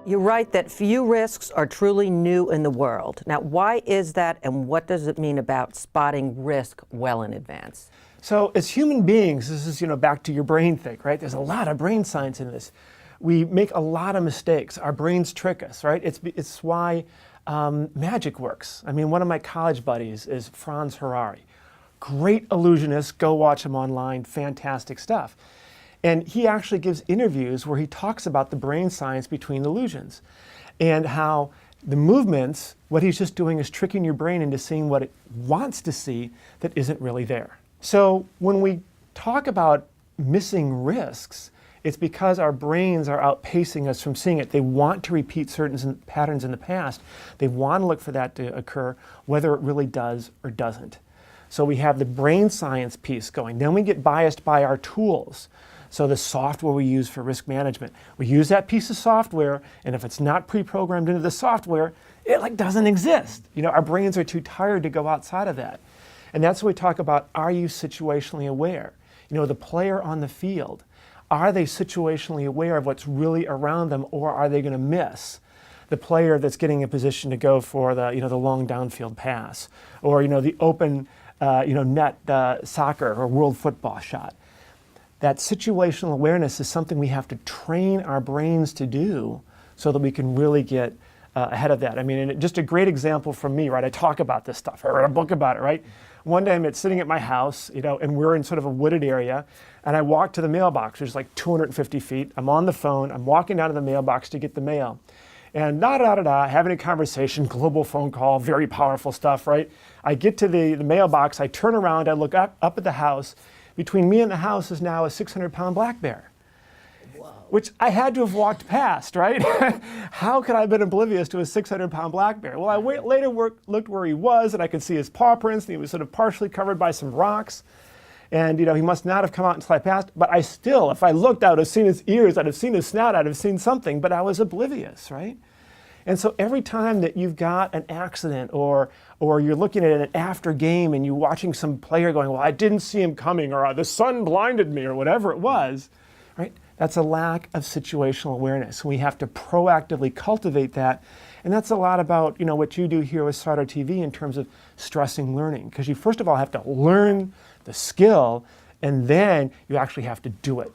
You write that few risks are truly new in the world. Now, why is that, and what does it mean about spotting risk well in advance? So as human beings, this is, back to your brain thing, right? There's a lot of brain science in this. We make a lot of mistakes. Our brains trick us, right? It's why magic works. I mean, one of my college buddies is Franz Harari. Great illusionist, go watch him online, fantastic stuff. And he actually gives interviews where he talks about the brain science between illusions and how the movements, what he's just doing is tricking your brain into seeing what it wants to see that isn't really there. So when we talk about missing risks, it's because our brains are outpacing us from seeing it. They want to repeat certain patterns in the past. They want to look for that to occur, whether it really does or doesn't. So we have the brain science piece going. Then we get biased by our tools. So the software we use for risk management. We use that piece of software, and if it's not pre-programmed into the software, it doesn't exist. Our brains are too tired to go outside of that. And that's what we talk about, are you situationally aware? The player on the field, are they situationally aware of what's really around them, or are they going to miss the player that's getting in position to go for the long downfield pass, or the open net soccer or world football shot? That situational awareness is something we have to train our brains to do so that we can really get ahead of that. I mean, and just a great example from me, right? I talk about this stuff. I wrote a book about it, right? One day I'm sitting at my house, and we're in sort of a wooded area, and I walk to the mailbox, which is like 250 feet. I'm on the phone. I'm walking down to the mailbox to get the mail. And having a conversation, global phone call, very powerful stuff, right? I get to the mailbox, I turn around, I look up at the house. Between me and the house is now a 600-pound black bear, which I had to have walked past, right? How could I have been oblivious to a 600-pound black bear? Well, I later looked where he was, and I could see his paw prints, and he was sort of partially covered by some rocks. And, he must not have come out until I passed. But I still, if I looked out, I'd have seen his ears, I'd have seen his snout, I'd have seen something, but I was oblivious, right? And so every time that you've got an accident or you're looking at an after game and you're watching some player going, well, I didn't see him coming, or the sun blinded me, or whatever it was, right? That's a lack of situational awareness. We have to proactively cultivate that. And that's a lot about, what you do here with SarderTV in terms of stressing learning. Because you first of all have to learn the skill, and then you actually have to do it.